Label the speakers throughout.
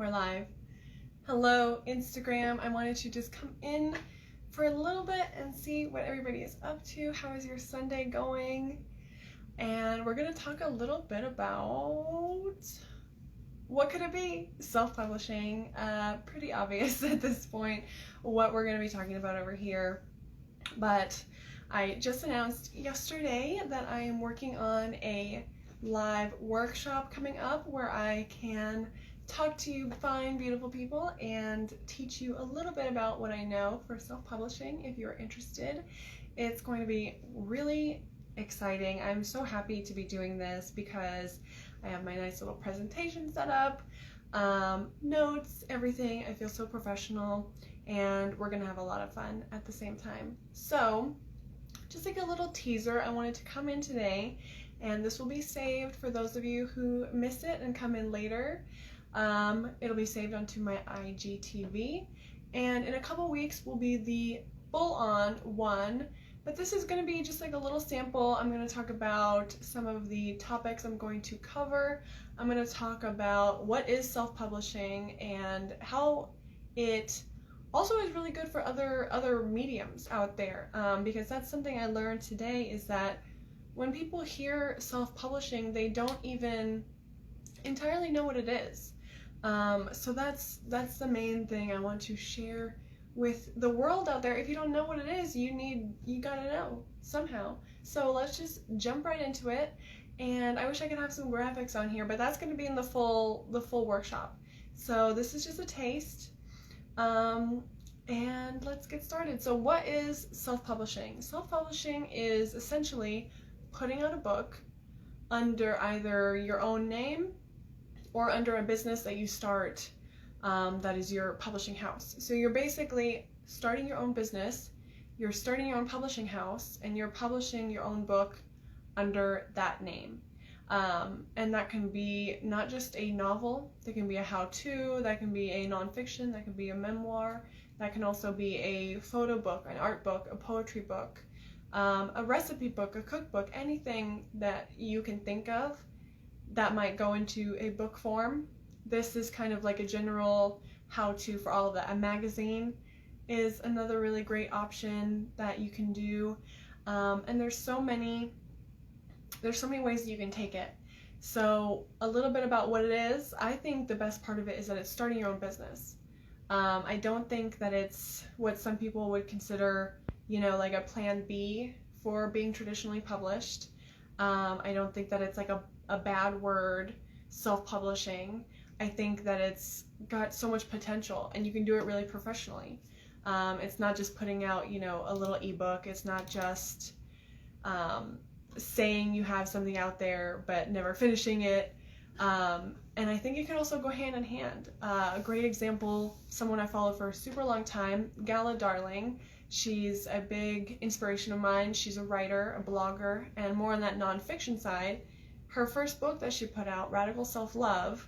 Speaker 1: We're live. Hello, Instagram. I wanted to just come in for a little bit and see what everybody is up to. How is your Sunday going? And we're going to talk a little bit about what could it be? Self-publishing. Pretty obvious at this point what we're going to be talking about over here. But I just announced yesterday that I am working on a live workshop coming up where I can talk to you fine, beautiful people and teach you a little bit about what I know for self-publishing if you're interested. It's going to be really exciting. I'm so happy to be doing this because I have my nice little presentation set up, notes, everything. I feel so professional and we're gonna have a lot of fun at the same time. So just like a little teaser, I wanted to come in today and this will be saved for those of you who miss it and come in later. It'll be saved onto my IGTV, and in a couple weeks will be the full-on one, but this is going to be just like a little sample. I'm going to talk about some of the topics I'm going to cover. I'm going to talk about what is self-publishing and how it also is really good for other mediums out there, because that's something I learned today, is that when people hear self-publishing, they don't even entirely know what it is. So that's the main thing I want to share with the world out there. If you don't know what it is, you gotta know somehow. So let's just jump right into it. And I wish I could have some graphics on here, but that's going to be in the full workshop. So this is just a taste. And let's get started. So what is self-publishing? Self-publishing is essentially putting out a book under either your own name or under a business that you start that is your publishing house. So you're basically starting your own business, you're starting your own publishing house, and you're publishing your own book under that name. And that can be not just a novel, that can be a how-to, that can be a nonfiction, that can be a memoir, that can also be a photo book, an art book, a poetry book, a recipe book, a cookbook, anything that you can think of that might go into a book form. This is kind of like a general how-to for all of that. A magazine is another really great option that you can do, and there's so many ways that you can take it. So a little bit about what it is. I think the best part of it is that it's starting your own business. I don't think that it's what some people would consider, like a plan B for being traditionally published. I don't think that it's like a bad word, self-publishing. I think that it's got so much potential and you can do it really professionally. It's not just putting out, a little ebook. It's not just saying you have something out there but never finishing it. And I think it can also go hand in hand. A great example, someone I followed for a super long time, Gala Darling. She's a big inspiration of mine. She's a writer, a blogger, and more on that nonfiction side. Her first book that she put out, Radical Self-Love,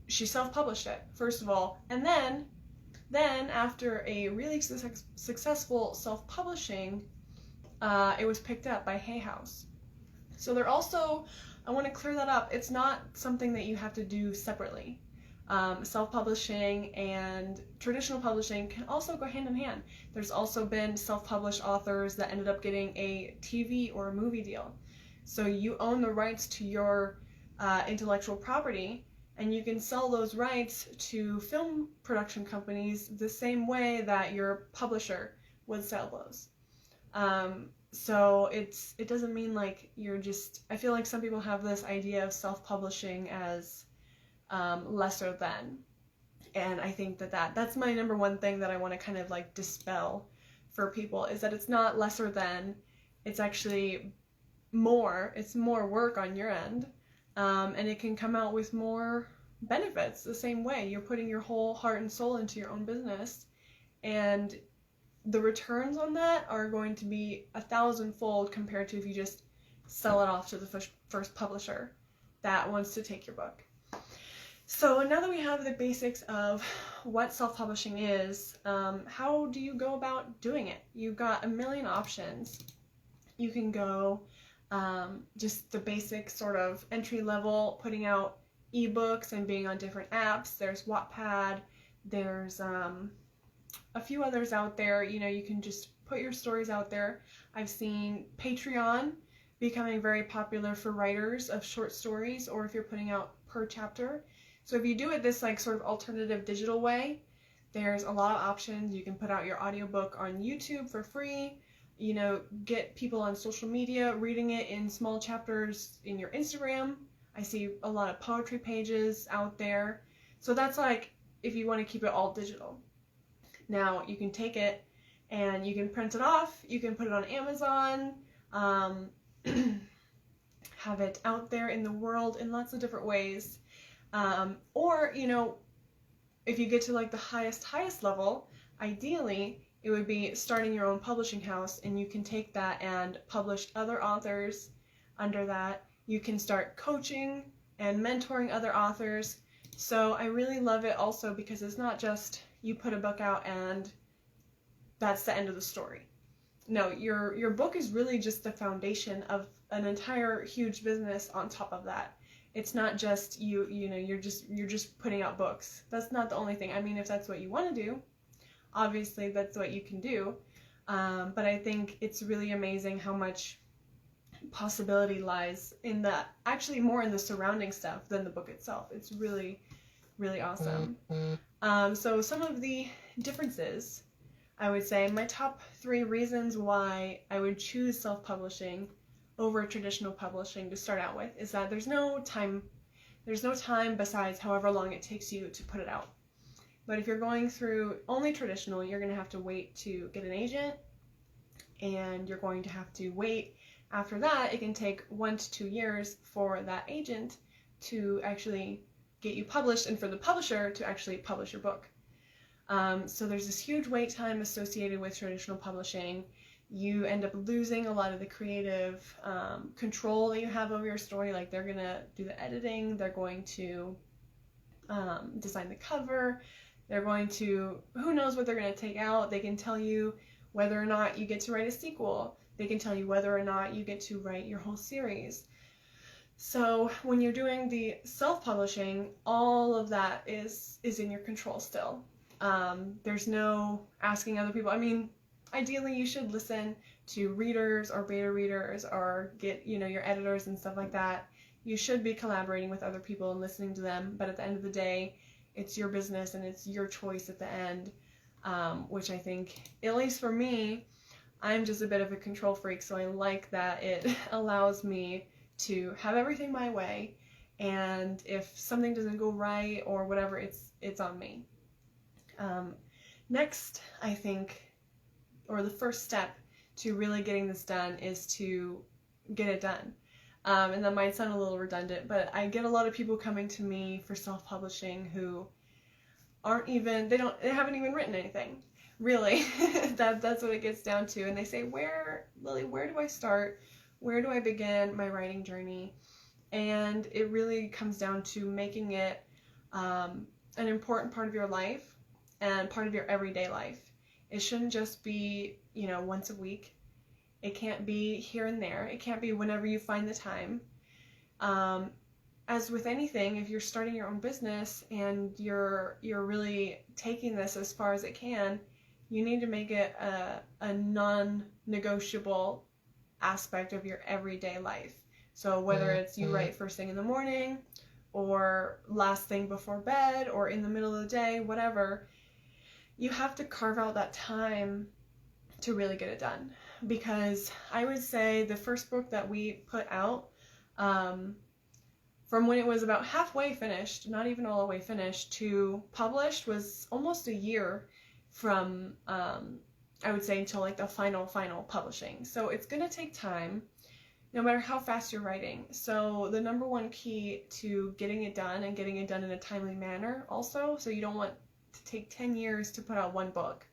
Speaker 1: she self-published it, first of all. And then after a really successful self-publishing, it was picked up by Hay House. So they're also, I want to clear that up, it's not something that you have to do separately. Self-publishing and traditional publishing can also go hand in hand. There's also been self-published authors that ended up getting a TV or a movie deal. So you own the rights to your intellectual property, and you can sell those rights to film production companies the same way that your publisher would sell those. So it doesn't mean like you're just, I feel like some people have this idea of self-publishing as lesser than, and I think that's my number one thing that I want to kind of like dispel for people, is that it's not lesser than, it's actually more, it's more work on your end, and it can come out with more benefits the same way. You're putting your whole heart and soul into your own business, and the returns on that are going to be 1,000-fold compared to if you just sell it off to the first publisher that wants to take your book. So now that we have the basics of what self-publishing is, how do you go about doing it? You've got a million options. You can go just the basic sort of entry level, putting out ebooks and being on different apps. There's Wattpad, there's a few others out there. You know, you can just put your stories out there. I've seen Patreon becoming very popular for writers of short stories, or if you're putting out per chapter. So if you do it this like sort of alternative digital way, there's a lot of options. You can put out your audiobook on YouTube for free, you know, get people on social media reading it in small chapters in your Instagram. I see a lot of poetry pages out there. So that's like if you want to keep it all digital. Now you can take it and you can print it off, you can put it on Amazon, have it out there in the world in lots of different ways. Or, you know, if you get to like the highest level, ideally it would be starting your own publishing house, and you can take that and publish other authors under that. You can start coaching and mentoring other authors. So I really love it also because it's not just you put a book out and that's the end of the story. No, your book is really just the foundation of an entire huge business on top of that. It's not just you know, you're just putting out books. That's not the only thing. I mean, if that's what you want to do, obviously that's what you can do. But I think it's really amazing how much possibility lies in actually more in the surrounding stuff than the book itself. It's really, really awesome. So some of the differences, I would say, my top 3 reasons why I would choose self-publishing over traditional publishing to start out with is that there's no time besides however long it takes you to put it out. But if you're going through only traditional, you're going to have to wait to get an agent, and you're going to have to wait. After that, it can take 1 to 2 years for that agent to actually get you published and for the publisher to actually publish your book. So there's this huge wait time associated with traditional publishing. You end up losing a lot of the creative control that you have over your story. Like, they're going to do the editing, they're going to design the cover, they're going to, who knows what they're going to take out. They can tell you whether or not you get to write a sequel. They can tell you whether or not you get to write your whole series. So when you're doing the self-publishing, all of that is in your control still. There's no asking other people. I mean, ideally you should listen to readers or beta readers or get, you know, your editors and stuff like that. You should be collaborating with other people and listening to them, but at the end of the day, it's your business and it's your choice at the end, which I think, at least for me, I'm just a bit of a control freak, so I like that it allows me to have everything my way, and if something doesn't go right or whatever, it's on me. Next, I think, or the first step to really getting this done is to get it done. And that might sound a little redundant, but I get a lot of people coming to me for self-publishing who they haven't even written anything. Really, that's what it gets down to. And they say, Lily, where do I start? Where do I begin my writing journey? And it really comes down to making it an important part of your life and part of your everyday life. It shouldn't just be, you know, once a week. It can't be here and there. It can't be whenever you find the time. As with anything, if you're starting your own business and you're really taking this as far as it can, you need to make it a non-negotiable aspect of your everyday life. So whether it's you write first thing in the morning or last thing before bed or in the middle of the day, whatever, you have to carve out that time to really get it done. Because I would say the first book that we put out, from when it was about halfway finished, not even all the way finished, to published was almost a year from, I would say, until like the final publishing. So it's going to take time, no matter how fast you're writing. So the number one key to getting it done and getting it done in a timely manner also, so you don't want to take 10 years to put out one book,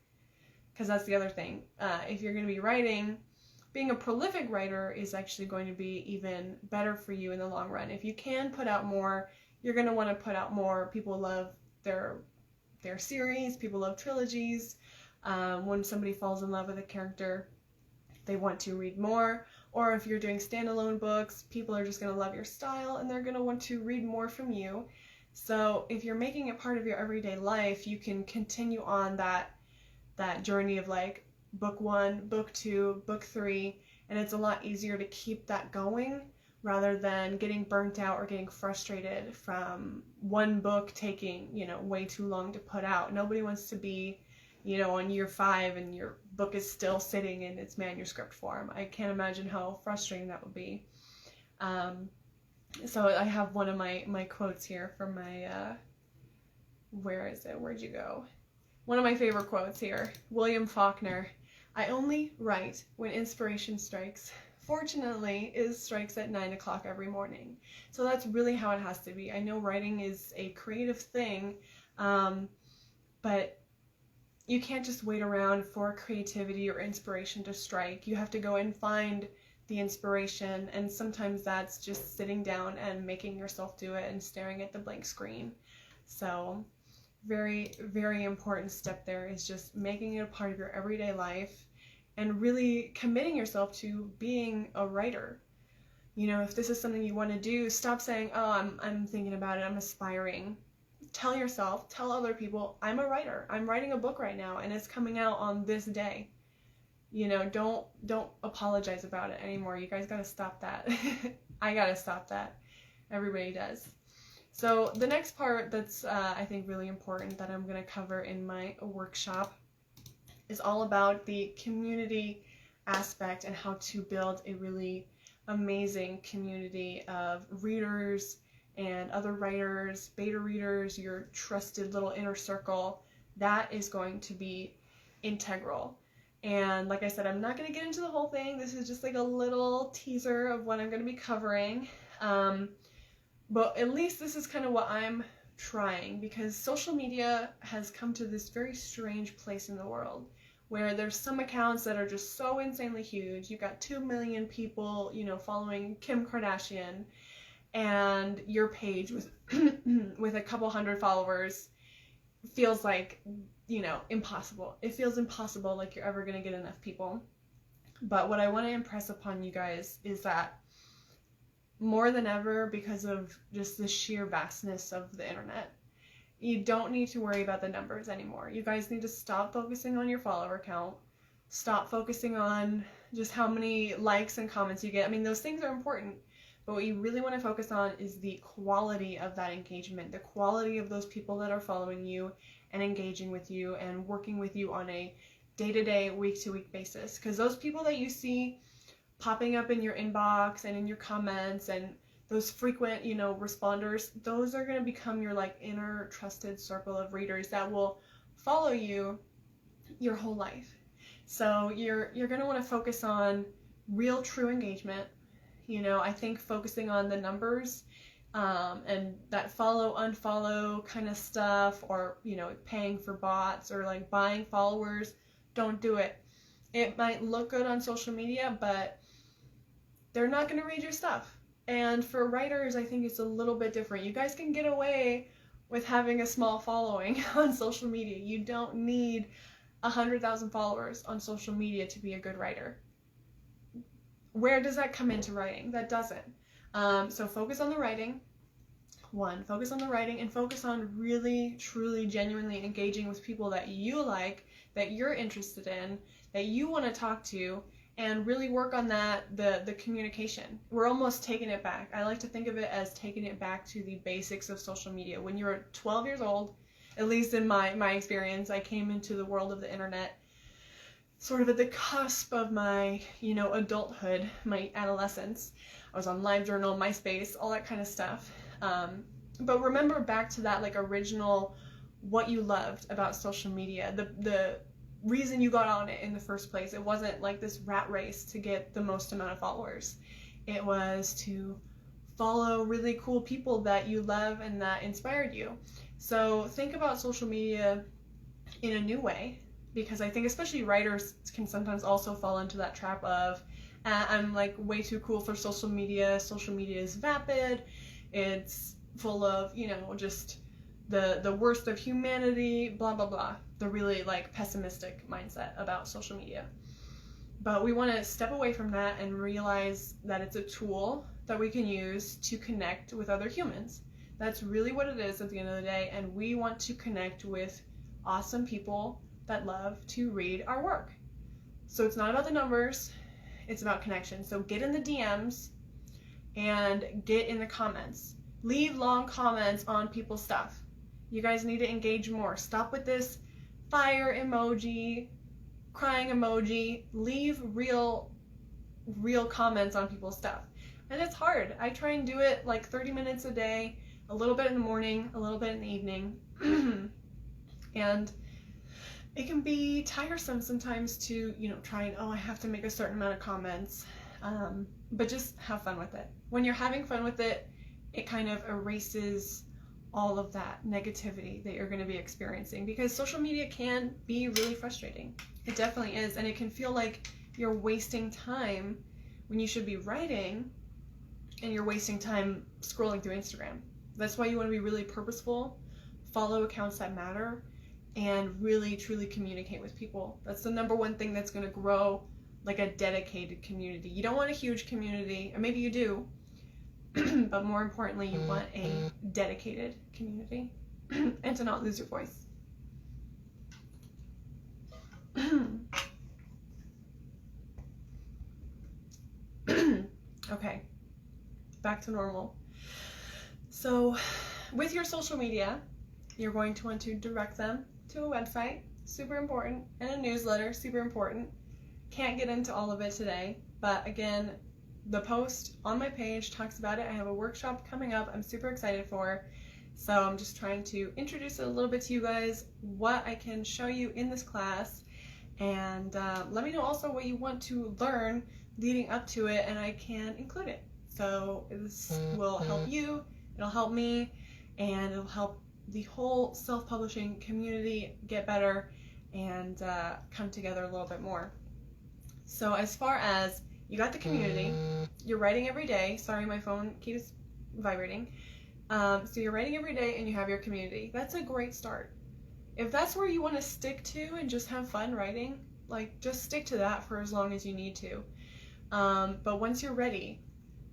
Speaker 1: because that's the other thing. If you're going to be writing, being a prolific writer is actually going to be even better for you in the long run. If you can put out more, you're going to want to put out more. People love their series, people love trilogies. When somebody falls in love with a character, they want to read more, Or if you're doing standalone books, people are just going to love your style and they're going to want to read more from you. So if you're making it part of your everyday life, you can continue on that journey of like book 1, book 2, book 3, and it's a lot easier to keep that going rather than getting burnt out or getting frustrated from one book taking, way too long to put out. Nobody wants to be, on year 5 and your book is still sitting in its manuscript form. I can't imagine how frustrating that would be. So I have one of my quotes here from my, where is it? Where'd you go? One of my favorite quotes here, William Faulkner. I only write when inspiration strikes. Fortunately, it strikes at 9 o'clock every morning. So that's really how it has to be. I know writing is a creative thing, but you can't just wait around for creativity or inspiration to strike. You have to go and find the inspiration, and sometimes that's just sitting down and making yourself do it and staring at the blank screen. So very, very important step there is just making it a part of your everyday life and really committing yourself to being a writer. If this is something you want to do, stop saying, oh, I'm thinking about it, I'm aspiring. Tell yourself, tell other people, I'm a writer. I'm writing a book right now and it's coming out on this day. Don't apologize about it anymore. You guys gotta stop that. I gotta stop that. Everybody does. So the next part that's I think really important that I'm going to cover in my workshop is all about the community aspect and how to build a really amazing community of readers and other writers, beta readers, your trusted little inner circle. That is going to be integral. And like I said, I'm not going to get into the whole thing. This is just like a little teaser of what I'm going to be covering. But at least this is kind of what I'm trying, because social media has come to this very strange place in the world where there's some accounts that are just so insanely huge. You've got 2 million people, following Kim Kardashian, and your page with with a couple hundred followers feels like, impossible. It feels impossible, like you're ever going to get enough people. But what I want to impress upon you guys is that more than ever, because of just the sheer vastness of the internet, you don't need to worry about the numbers anymore. You guys need to stop focusing on your follower count. Stop focusing on just how many likes and comments you get. I mean, those things are important, but what you really want to focus on is the quality of that engagement, the quality of those people that are following you and engaging with you and working with you on a day-to-day, week-to-week basis. Because those people that you see popping up in your inbox and in your comments and those frequent, responders, those are going to become your inner trusted circle of readers that will follow you your whole life. So you're going to want to focus on real, true engagement. I think focusing on the numbers and that follow, unfollow kind of stuff, or, paying for bots or buying followers, don't do it. It might look good on social media, but they're not going to read your stuff. And for writers, I think it's a little bit different. You guys can get away with having a small following on social media. You don't need 100,000 followers on social media to be a good writer. Where does that come into writing? That doesn't. So focus on the writing. Focus on the writing and focus on really, truly, genuinely engaging with people that you like, that you're interested in, that you want to talk to, and really work on that, the communication. We're almost taking it back. I like to think of it as taking it back to the basics of social media. When you're 12 years old, at least in my experience, I came into the world of the internet sort of at the cusp of my, adulthood, my adolescence. I was on LiveJournal, MySpace, all that kind of stuff. But remember back to that original, what you loved about social media, the reason you got on it in the first place. It wasn't like this rat race to get the most amount of followers. It was to follow really cool people that you love and that inspired you. So think about social media in a new way, because I think especially writers can sometimes also fall into that trap of, I'm way too cool for social media. Social media is vapid. It's full of, just the worst of humanity, blah, blah, blah. The really pessimistic mindset about social media. But we want to step away from that and realize that it's a tool that we can use to connect with other humans. That's really what it is at the end of the day, and we want to connect with awesome people that love to read our work. So it's not about the numbers, it's about connection. So get in the DMs and get in the comments. Leave long comments on people's stuff. You guys need to engage more. Stop with this fire emoji, crying emoji. Leave real comments on people's stuff. And it's hard. I try and do it like 30 minutes a day, a little bit in the morning, a little bit in the evening. And it can be tiresome sometimes to, try and, I have to make a certain amount of comments. But just have fun with it. When you're having fun with it, it kind of erases all of that negativity that you're going to be experiencing, because social media can be really frustrating. It definitely is, and it can feel like you're wasting time when you should be writing, and you're wasting time scrolling through Instagram. That's why you want to be really purposeful, follow accounts that matter, and really truly communicate with people. That's the number one thing that's going to grow like a dedicated community. You don't want a huge community, or maybe you do, but more importantly, you want a dedicated community and to not lose your voice. Okay, back to normal. So with your social media, you're going to want to direct them to a website, super important, and a newsletter, super important. Can't get into all of it today, but again, the post on my page talks about it. I have a workshop coming up I'm super excited for, so I'm just trying to introduce it a little bit to you guys, what I can show you in this class, and let me know also what you want to learn leading up to it, and I can include it. So this will help you, it'll help me, and it'll help the whole self-publishing community get better and come together a little bit more. So as far as you got the community, you're writing every day. Sorry, my phone keeps vibrating. So you're writing every day and you have your community. That's a great start. If that's where you want to stick to and just have fun writing, like just stick to that for as long as you need to. But once you're ready,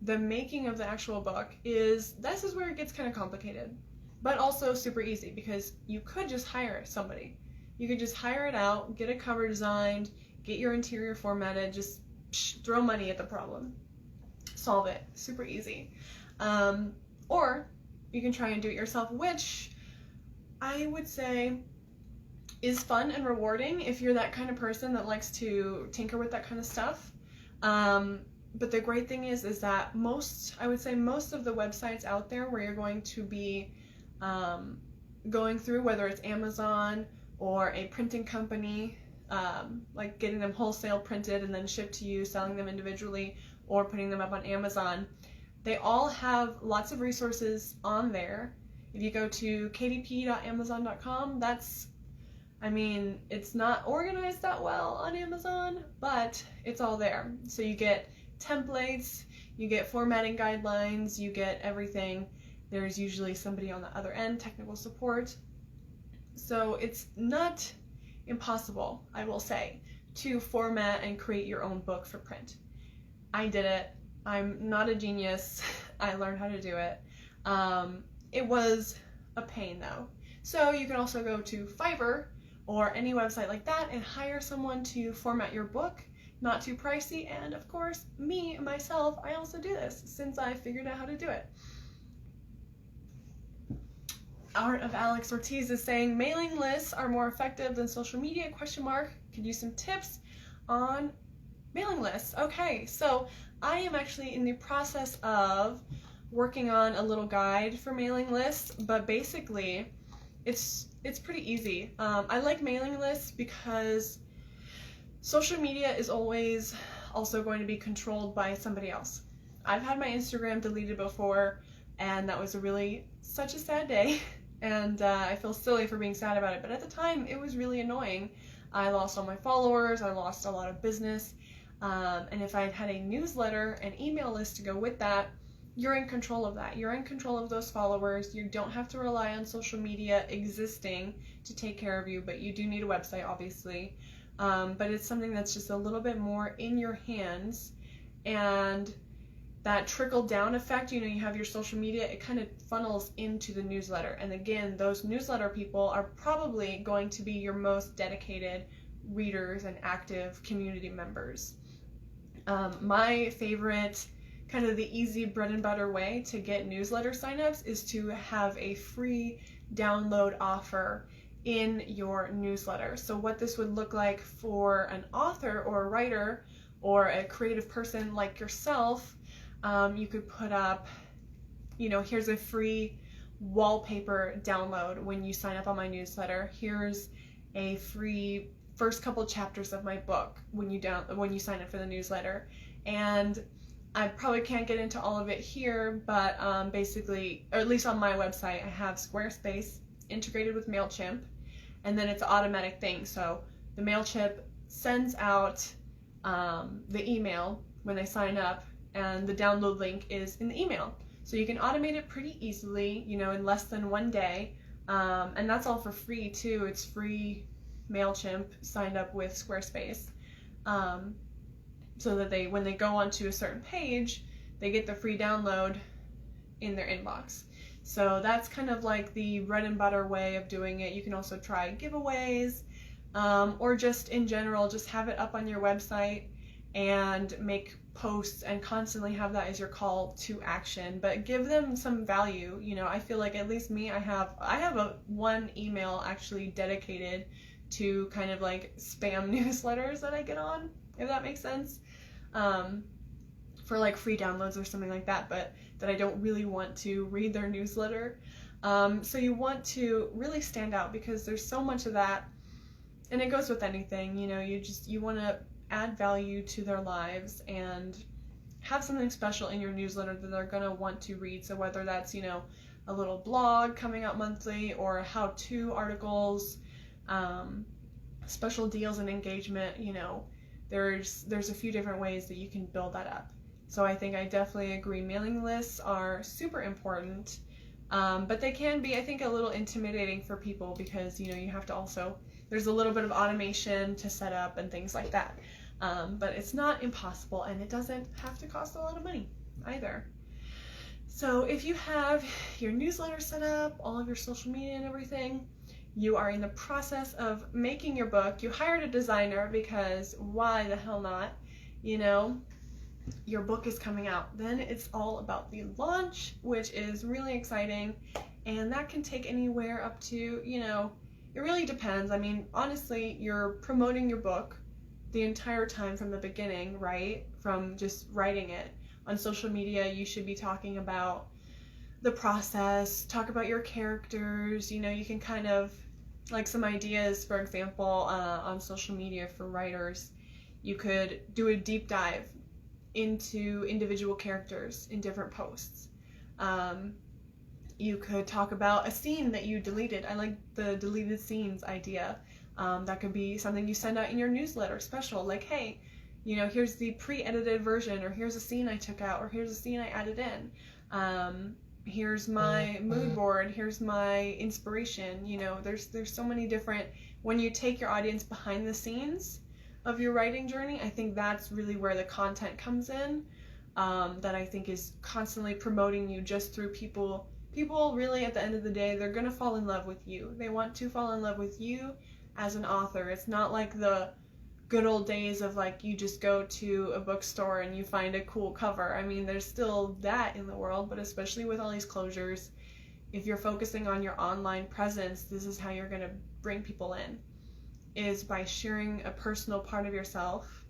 Speaker 1: the making of the actual book this is where it gets kind of complicated, but also super easy, because you could just hire somebody. You could just hire it out, get a cover designed, get your interior formatted, just throw money at the problem, solve it, super easy. Or you can try and do it yourself, which I would say is fun and rewarding if you're that kind of person that likes to tinker with that kind of stuff. But the great thing is that I would say most of the websites out there where you're going to be going through, whether it's Amazon or a printing company, like getting them wholesale printed and then shipped to you, selling them individually, or putting them up on Amazon, they all have lots of resources on there. If you go to kdp.amazon.com, it's not organized that well on Amazon, but it's all there. So you get templates, you get formatting guidelines, you get everything. There's usually somebody on the other end, technical support. So it's not impossible, I will say, to format and create your own book for print. I did it. I'm not a genius. I learned how to do it. It was a pain though. So you can also go to Fiverr or any website like that and hire someone to format your book. Not too pricey, and of course, myself, I also do this since I figured out how to do it. Art of Alex Ortiz is saying mailing lists are more effective than social media, ? Could use some tips on mailing lists. Okay, so I am actually in the process of working on a little guide for mailing lists, but basically it's pretty easy. I like mailing lists because social media is always also going to be controlled by somebody else. I've had my Instagram deleted before, and that was such a sad day. And I feel silly for being sad about it, but at the time it was really annoying. I lost all my followers, I lost a lot of business, and if I had had a newsletter and email list to go with that, you're in control of that. You're in control of those followers. You don't have to rely on social media existing to take care of you, but you do need a website, obviously. but it's something that's just a little bit more in your hands. And that trickle down effect, you have your social media, it kind of funnels into the newsletter. And again, those newsletter people are probably going to be your most dedicated readers and active community members. My favorite, kind of the easy bread and butter way to get newsletter signups is to have a free download offer in your newsletter. So what this would look like for an author or a writer or a creative person like yourself, you could put up, here's a free wallpaper download when you sign up on my newsletter. Here's a free first couple chapters of my book when you sign up for the newsletter. And I probably can't get into all of it here, but basically, or at least on my website, I have Squarespace integrated with MailChimp, and then it's an automatic thing. So the MailChimp sends out the email when they sign up, and the download link is in the email. So you can automate it pretty easily, in less than 1 day. And that's all for free too. It's free MailChimp signed up with Squarespace. So that when they go onto a certain page, they get the free download in their inbox. So that's kind of like the bread and butter way of doing it. You can also try giveaways, or just in general, just have it up on your website and make posts and constantly have that as your call to action, but give them some value. I feel like, at least me, I have one email actually dedicated to kind of like spam newsletters that I get on, if that makes sense, for like free downloads or something like that, but that I don't really want to read their newsletter. So you want to really stand out, because there's so much of that, and it goes with anything. You want to add value to their lives and have something special in your newsletter that they're going to want to read. So whether that's, a little blog coming out monthly, or how-to articles, special deals and engagement, there's a few different ways that you can build that up. So I think I definitely agree, mailing lists are super important, but they can be, I think, a little intimidating for people, because you have to also, there's a little bit of automation to set up and things like that. But it's not impossible, and it doesn't have to cost a lot of money either. So if you have your newsletter set up, all of your social media and everything, you are in the process of making your book, you hired a designer, because why the hell not? Your book is coming out. Then it's all about the launch, which is really exciting, and that can take anywhere up to, it really depends. I mean, honestly, you're promoting your book the entire time from the beginning, right? From just writing it. On social media, you should be talking about the process, talk about your characters. You can kind of, like, some ideas, for example, on social media for writers. You could do a deep dive into individual characters in different posts. You could talk about a scene that you deleted. I like the deleted scenes idea. That could be something you send out in your newsletter special, like, hey, here's the pre-edited version, or here's a scene I took out, or here's a scene I added in. Here's my mood board, here's my inspiration. There's so many different, when you take your audience behind the scenes of your writing journey, I think that's really where the content comes in, that I think is constantly promoting you just through people really, at the end of the day, they're going to fall in love with you. They want to fall in love with you as an author. It's not like the good old days of, like, you just go to a bookstore and you find a cool cover. I mean, there's still that in the world, but especially with all these closures, if you're focusing on your online presence, this is how you're going to bring people in, is by sharing a personal part of yourself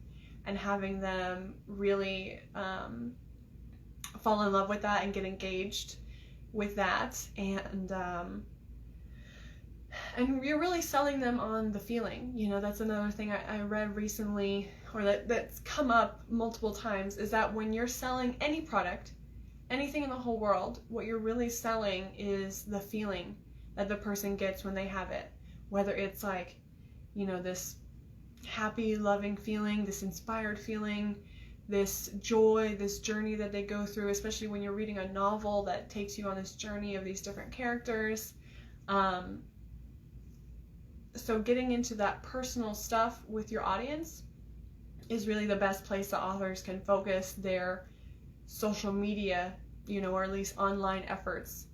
Speaker 1: and having them really fall in love with that and get engaged with that, and you're really selling them on the feeling. That's another thing I read recently, or that's come up multiple times, is that when you're selling any product, anything in the whole world, what you're really selling is the feeling that the person gets when they have it. Whether it's like, this happy, loving feeling, this inspired feeling, this joy, this journey that they go through, especially when you're reading a novel that takes you on this journey of these different characters. So getting into that personal stuff with your audience is really the best place that authors can focus their social media, or at least online efforts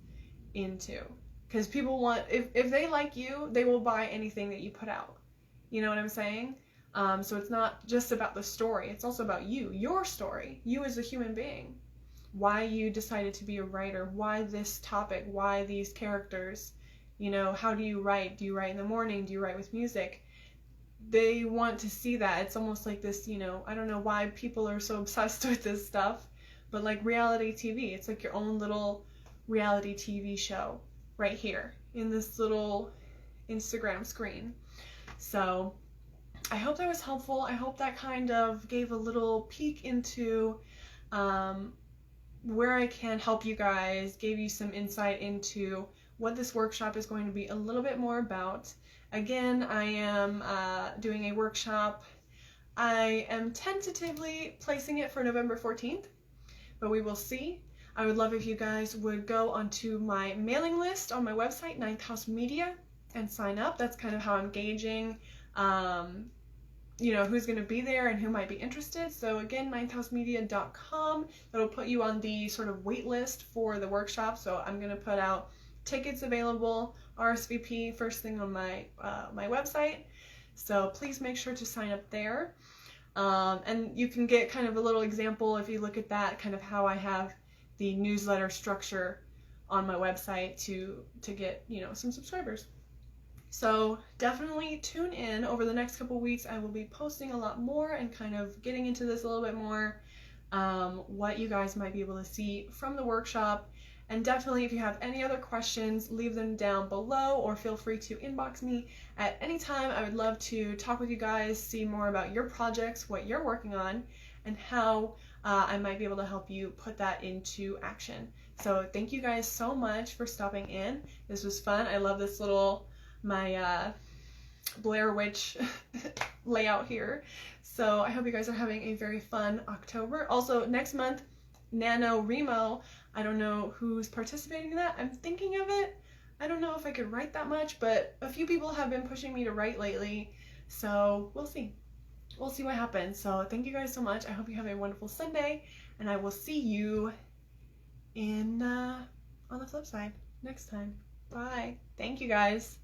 Speaker 1: into. Because people want, if they like you, they will buy anything that you put out. You know what I'm saying? So it's not just about the story, it's also about you, your story, you as a human being. Why you decided to be a writer, why this topic, why these characters, how do you write? Do you write in the morning? Do you write with music? They want to see that. It's almost like this, I don't know why people are so obsessed with this stuff, but like reality TV, it's like your own little reality TV show right here in this little Instagram screen. So I hope that was helpful. I hope that kind of gave a little peek into where I can help you guys, gave you some insight into what this workshop is going to be a little bit more about. Again, I am doing a workshop. I am tentatively placing it for November 14th, but we will see. I would love if you guys would go onto my mailing list on my website, Ninth House Media, and sign up. That's kind of how I'm gauging who's going to be there and who might be interested. So again, ninthhousemedia.com. That'll put you on the sort of wait list for the workshop. So I'm going to put out tickets available, RSVP, first thing on my my website. So please make sure to sign up there. And you can get kind of a little example if you look at that, kind of how I have the newsletter structure on my website to get, some subscribers. So definitely tune in. Over the next couple weeks, I will be posting a lot more and kind of getting into this a little bit more, what you guys might be able to see from the workshop. And definitely, if you have any other questions, leave them down below or feel free to inbox me at any time. I would love to talk with you guys, see more about your projects, what you're working on, and how I might be able to help you put that into action. So thank you guys so much for stopping in. This was fun. I love this little, my Blair Witch layout here. So I hope you guys are having a very fun October. Also, next month, NaNoWriMo. I don't know who's participating in that. I'm thinking of it. I don't know if I could write that much, but a few people have been pushing me to write lately. So we'll see. We'll see what happens. So thank you guys so much. I hope you have a wonderful Sunday, and I will see you in on the flip side next time. Bye. Thank you guys.